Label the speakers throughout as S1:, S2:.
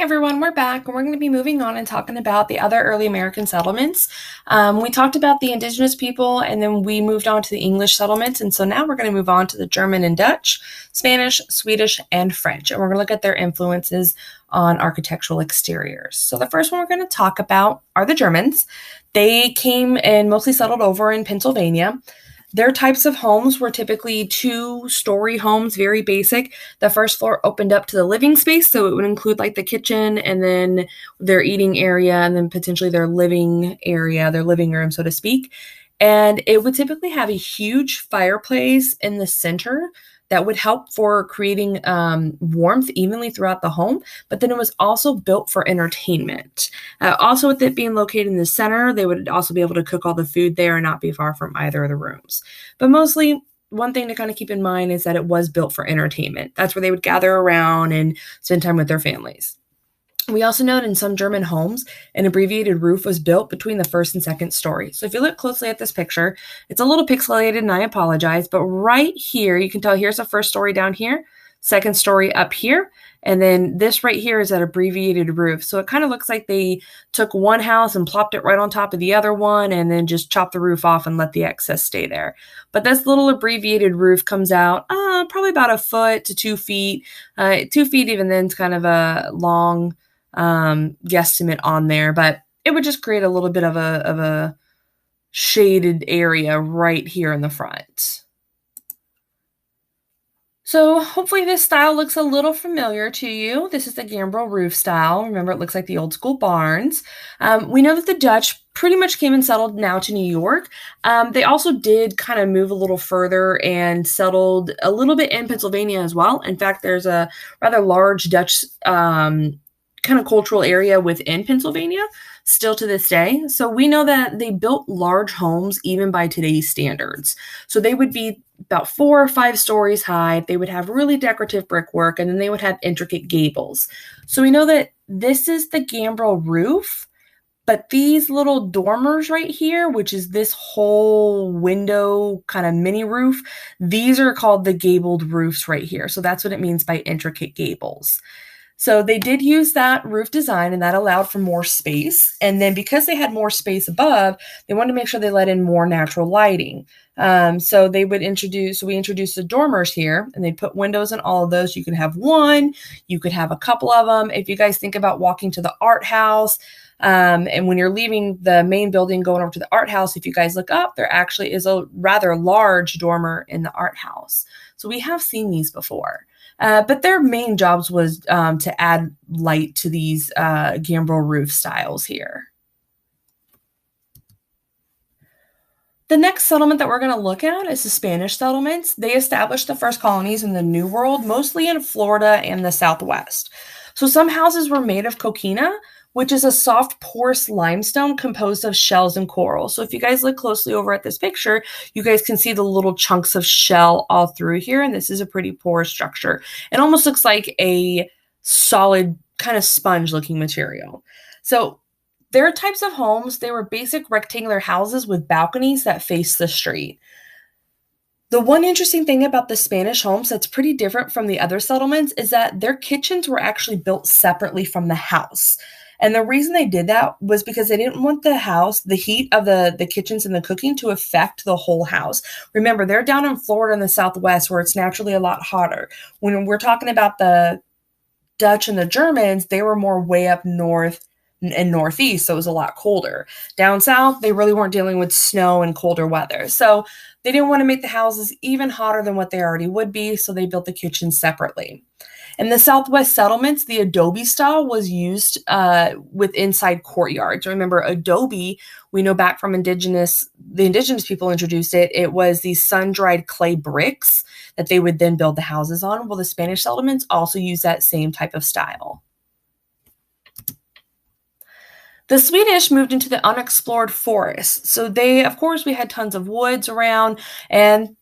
S1: everyone, we're back and we're going to be moving on and talking about the other early American settlements. We talked about the indigenous people and then we moved on to the English settlements. And so now we're going to move on to the German and Dutch, Spanish, Swedish, and French. And we're going to look at their influences on architectural exteriors. So the first one we're going to talk about are the Germans. They came and mostly settled over in Pennsylvania. Their types of homes were typically two-story homes, very basic. The first floor opened up to the living space, so it would include like the kitchen and then their eating area and then potentially their living area, their living room, so to speak. And it would typically have a huge fireplace in the center that would help for creating warmth evenly throughout the home, but then it was also built for entertainment. Also, with it being located in the center, they would also be able to cook all the food there and not be far from either of the rooms. But mostly, one thing to kind of keep in mind is that it was built for entertainment. That's where they would gather around and spend time with their families. We also know that in some German homes, an abbreviated roof was built between the first and second story. So if you look closely at this picture, it's a little pixelated and I apologize, but right here, you can tell here's the first story down here, second story up here, and then this right here is that abbreviated roof. So it kind of looks like they took one house and plopped it right on top of the other one and then just chopped the roof off and let the excess stay there. But this little abbreviated roof comes out probably about a foot to 2 feet. 2 feet even then is kind of a long guesstimate on there, but it would just create a little bit of a shaded area right here in the front. So hopefully this style looks a little familiar to you. This is the gambrel roof style. Remember, it looks like the old school barns. We know that the Dutch pretty much came and settled now to New York. They also did kind of move a little further and settled a little bit in Pennsylvania as well. In fact, there's a rather large Dutch kind of cultural area within Pennsylvania still to this day. So we know that they built large homes even by today's standards. So they would be about 4 or 5 stories high. They would have really decorative brickwork and then they would have intricate gables. So we know that this is the gambrel roof, but these little dormers right here, which is this whole window kind of mini roof, these are called the gabled roofs right here. So that's what it means by intricate gables. So they did use that roof design and that allowed for more space. And then because they had more space above, they wanted to make sure they let in more natural lighting. So we introduced the dormers here and they put windows in all of those. You could have one, you could have a couple of them. If you guys think about walking to the art house, and when you're leaving the main building going over to the art house, if you guys look up, there actually is a rather large dormer in the art house. So we have seen these before. But their main jobs was to add light to these gambrel roof styles here. The next settlement that we're going to look at is the Spanish settlements. They established the first colonies in the New World, mostly in Florida and the Southwest. So some houses were made of coquina, which is a soft porous limestone composed of shells and coral. So if you guys look closely over at this picture, you guys can see the little chunks of shell all through here, and this is a pretty porous structure. It almost looks like a solid kind of sponge-looking material. So their types of homes, they were basic rectangular houses with balconies that face the street. The one interesting thing about the Spanish homes that's pretty different from the other settlements is that their kitchens were actually built separately from the house. And the reason they did that was because they didn't want the heat of the kitchens and the cooking to affect the whole house. Remember, they're down in Florida in the Southwest where it's naturally a lot hotter. When we're talking about the Dutch and the Germans, they were more way up north and northeast, so it was a lot colder. Down south, they really weren't dealing with snow and colder weather. So they didn't want to make the houses even hotter than what they already would be, so they built the kitchens separately. In the Southwest settlements, the adobe style was used with inside courtyards. Remember, adobe, we know back from the indigenous people introduced it. It was these sun-dried clay bricks that they would then build the houses on. Well, the Spanish settlements also use that same type of style. The Swedish moved into the unexplored forests. So we had tons of woods around, and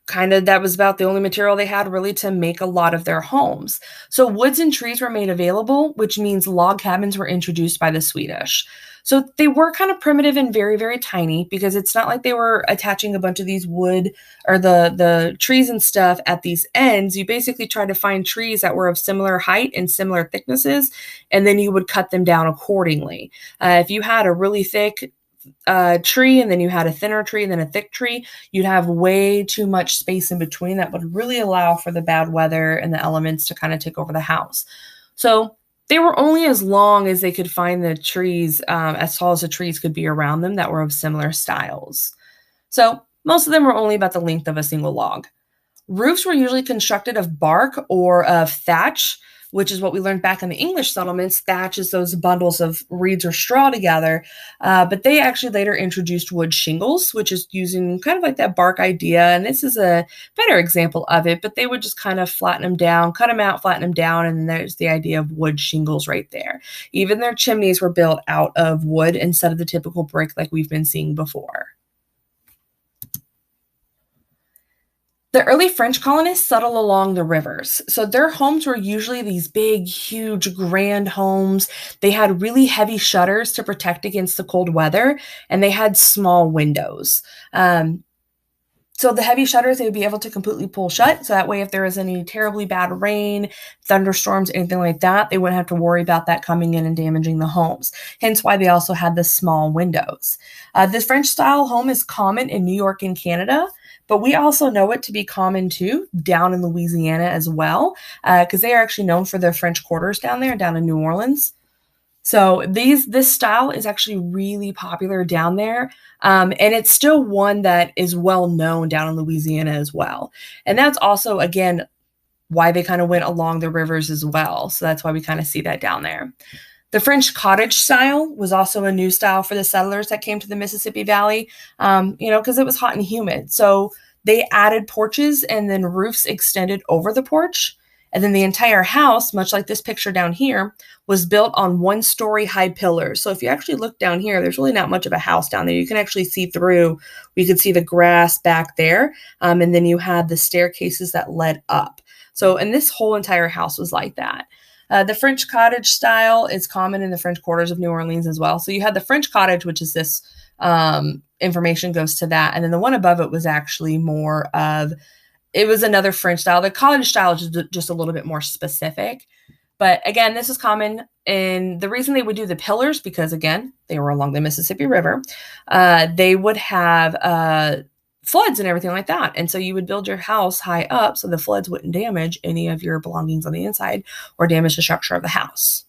S1: that was about the only material they had really to make a lot of their homes. So woods and trees were made available, which means log cabins were introduced by the Swedish. So they were kind of primitive and very, very tiny because it's not like they were attaching a bunch of these wood or the trees and stuff at these ends. You basically try to find trees that were of similar height and similar thicknesses, and then you would cut them down accordingly. If you had a really thick tree and then you had a thinner tree and then a thick tree, you'd have way too much space in between that would really allow for the bad weather and the elements to kind of take over the house. So they were only as long as they could find the trees, as tall as the trees could be around them that were of similar styles. So most of them were only about the length of a single log. Roofs were usually constructed of bark or of thatch, which is what we learned back in the English settlements. Thatch is those bundles of reeds or straw together. But they actually later introduced wood shingles, which is using kind of like that bark idea. And this is a better example of it, but they would just kind of flatten them down, cut them out, flatten them down. And there's the idea of wood shingles right there. Even their chimneys were built out of wood instead of the typical brick like we've been seeing before. The early French colonists settled along the rivers. So their homes were usually these big, huge, grand homes. They had really heavy shutters to protect against the cold weather, and they had small windows. So the heavy shutters, they would be able to completely pull shut. So that way, if there was any terribly bad rain, thunderstorms, anything like that, they wouldn't have to worry about that coming in and damaging the homes. Hence why they also had the small windows. This French style home is common in New York and Canada, but we also know it to be common too down in Louisiana as well, because they are actually known for their French quarters down there, down in New Orleans. So this style is actually really popular down there, and it's still one that is well known down in Louisiana as well. And that's also, again, why they kind of went along the rivers as well. So that's why we kind of see that down there. The French cottage style was also a new style for the settlers that came to the Mississippi Valley, because it was hot and humid. So they added porches and then roofs extended over the porch. And then the entire house, much like this picture down here, was built on one-story high pillars. So if you actually look down here, there's really not much of a house down there. You can actually see through. You could see the grass back there. And then you had the staircases that led up. So, and this whole entire house was like that. The French cottage style is common in the French quarters of New Orleans as well. So you had the French cottage, which is this information goes to that. And then the one above it was actually more of, it was another French style. The cottage style is just a little bit more specific. But again, this is common. And the reason they would do the pillars, because again, they were along the Mississippi River, they would have floods and everything like that. And so you would build your house high up so the floods wouldn't damage any of your belongings on the inside or damage the structure of the house.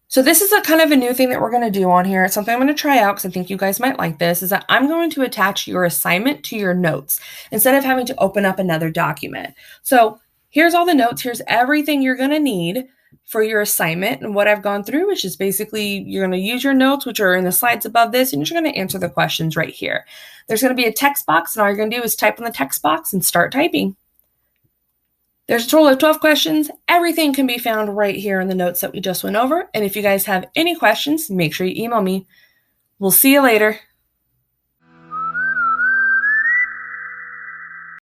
S1: So this is a kind of a new thing that we're going to do on here. It's something I'm going to try out because I think you guys might like this, is that I'm going to attach your assignment to your notes instead of having to open up another document. So here's all the notes. Here's everything you're going to need for your assignment. And what I've gone through is just basically you're going to use your notes, which are in the slides above this, and you're going to answer the questions right here. There's going to be a text box, and all you're going to do is type in the text box and start typing. There's a total of 12 questions. Everything can be found right here in the notes that we just went over. And if you guys have any questions, make sure you email me. We'll see you later.